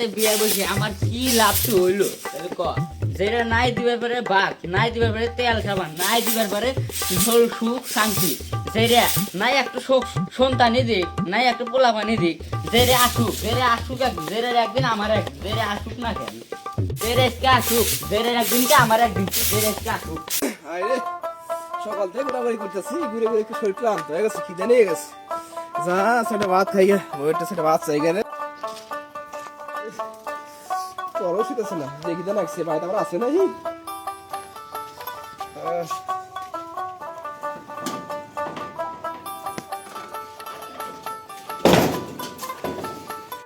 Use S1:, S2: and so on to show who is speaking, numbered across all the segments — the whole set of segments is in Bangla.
S1: সাথে বিয়ে বসে আমার কি লাভ তো হইলো ক? যেটা নাই দিবার পরে ভাত, নাই দিবার পরে তেল খাবার, নাই দিবার পরে সুখ শান্তি, যেটা নাই একটা সন্তানই দিক, নাই একটা পোলাপানি দিক, যেটা আসুক একদিন আমার একদিন, যেটা আসুক না কেন, যেটা আসুক, যেটা একদিন কে আমার একদিন, যেটা আসুক।
S2: আরে সকাল থেকে ঘোরাঘুরি করতেছি, ঘুরে ঘুরে একটু শরীর ক্লান্ত হয়ে গেছে, খিদে নিয়ে গেছে। যা সেটা ভাত খাই গে, ওইটা সেটা ভাত চাই গেলে চলো শুতেছে না, যে খিদে লাগছে বাড়িতে আমার আছে নাকি।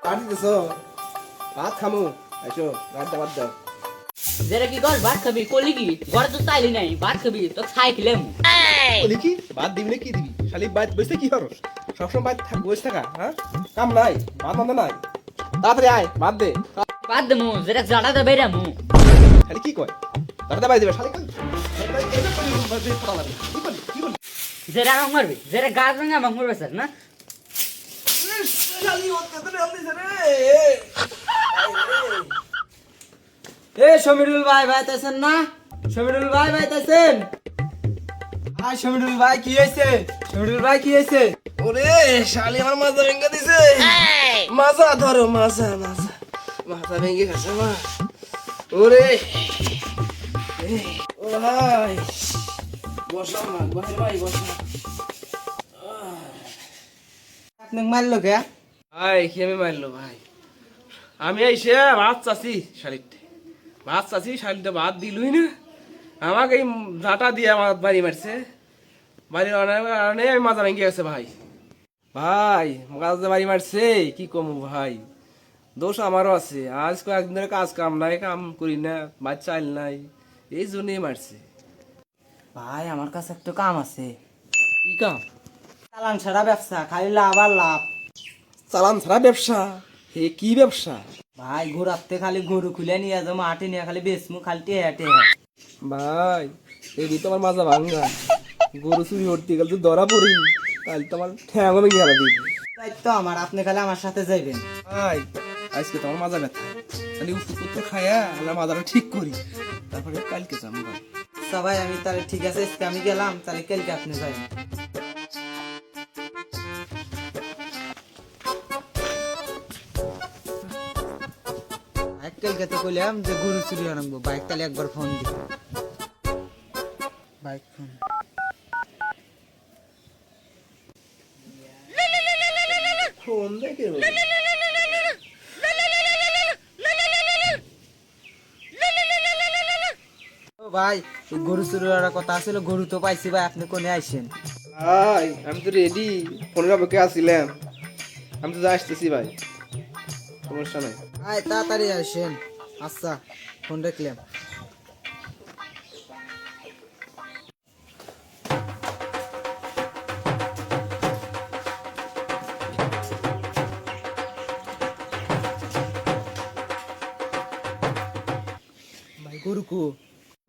S2: কাটি দিছো ভাত খামু, আইসো ভাত দাও।
S1: যেটা কি কর ভাত খাবি কলি কি ঘরে তো চাইলি নাই, ভাত খাবি তো খাই খেলাম।
S2: বলি কি ভাত দিবি না কি দিবি, খালি ভাত বসে কি করো, সবসময় ভাত বসে থাকা, হ্যাঁ কাম নাই, ভাত বান্ধা নাই, তাড়াতাড়ি আয় ভাত দে।
S1: বাদ দে মু যেটা জাড়াতে বাইরে মু
S2: খালি কি কয় তাড়াতাড়ি বাই দিবে শালি কি বলি
S1: যেটা আমাকে মারবি, যেটা গাছ ভাঙে আমাকে মারবে স্যার না।
S3: এ সমীরুল ভাই ভাইতেছেন না? সমীরুল ভাই ভাইতেছেন? আয় সমীরুল ভাই কি হয়েছে? সমীরুল ভাই কি হয়েছে?
S2: ওরে শালি আমার মাজা ভেঙে দিছে, মাজা ধরো, মাজা ভেঙে গেছে মা। ওরে ও ভাই বসো না ভাই বসো।
S3: আপনি মারলো কে?
S2: ভাই খেমে মারলো ভাই, আমি এসে ভাত চাচ্ছি শালিতে, শালিতে ভাত দিলুই না, আমাকে এই ঝাঁটা দিয়ে আমার বাড়ি মারছে, বাড়ির কারণে আমি মাজা ভেঙে গেছে ভাই। ভাই মাজা বাড়ি মারছে কি কমু ভাই, দোষ আমারও আছে, আজ কয়েকদিন ধরে কাজ কাম নাই, কাম করি না, ভাত চাল নাই, এই জন্যই মারছে।
S3: ভাই আমার কাছে একটা কাম আছে,
S2: কি কাম?
S3: চালান ছাড়া ব্যবসা, খালি লাভ আর লাভ।
S2: চালান ছাড়া ব্যবসা? হে কি ব্যবসা?
S3: ভাই ঘোরাতে খালি গরু খুলে নিয়ে যাবো, মাটি নিয়ে খালি বেচমু, খালি টেহা টেহা।
S2: ভাই এই তো আমার মাজা ভাঙ্গা, গরু চুরি করতে গেলে তো ধরা পড়ি, তাহলে তো আমার ঠ্যাং ভেঙে গেল দিবি।
S3: তাই তো আমার, আপনি খালি আমার সাথে যাইবেন।
S2: ভাই আজকে তো আমার মাজা ব্যথা, খালি উত্তর করতে খায়া আমার মাজাটা ঠিক করি, তারপরে কালকে যাবো ভাই।
S3: আচ্ছা ভাই আমি তাহলে ঠিক আছে, আজকে আমি গেলাম, তাহলে কালকে আপনি যাবেন। কালকে তো কইলাম যে গরু চুরি আনবো, বাইক তাহলে একবার ফোন দি, বাইক ফোন।
S2: ফোন দেখে
S3: ও ভাই এই গরু চুরি করার কথা ছিল, গরু তো পাইছি ভাই, আপনি কোনে আইছেন?
S2: ভাই আমি তো রেডি, ফোনের অপেক্ষা আসছিলাম, আমি তো আসতেছি ভাই, সমস্যা নাই।
S3: আয় তাড়াতাড়ি আসেন। আচ্ছা ফোন রাখলাম। ভাই গরু কো?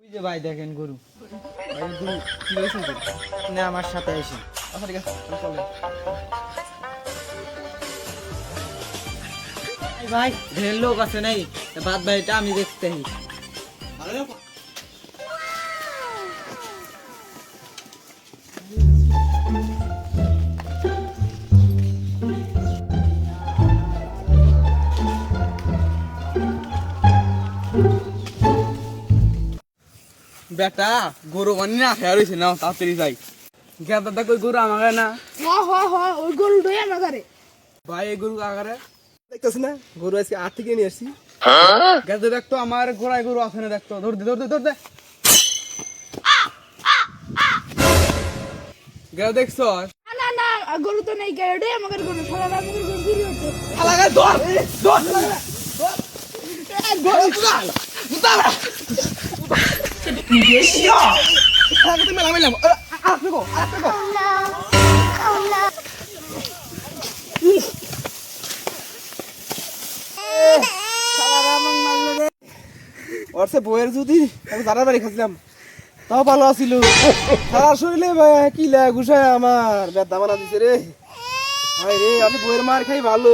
S3: ওই যে ভাই দেখেন গরু।
S2: ভাই গরু কি হয়েছে গরু?
S3: না আমার সাথে আসেন।
S2: আচ্ছা ঠিক আছে চলেন।
S3: ভাই ঢের লোক আছে নাই, বাদ ভাইটা আমি দেখতে
S2: বেটা গরু মানে না খেয়াল হয়েছে না, তাড়াতাড়ি যাই। গেদা দেখ ওই গরু আমাকে না,
S4: ওই গরুটাই আমাকে।
S2: ভাই এই গরু আগারে দেখতেছি না, গরু আজকে আট থেকে নিয়ে আসছি। গেদা দেখতো আমার ঘোড়ায় গরু আছে না, দেখতো ধর দে গেদা দেখছো?
S4: না গরু তো নেই, গাড়ি আমাকে গরু সারা আমাকে গরু চুরি হচ্ছে।
S2: হালাগা ধর বইয়ের যদি আমি দাদার বাড়ি খাচ্ছিলাম তাও ভালো আছিল, সারা শরীরে কি ঘুষায় আমার ব্যথা বানা দিছে রে। ভাই রে আমি বইয়ের মার খাই ভালো,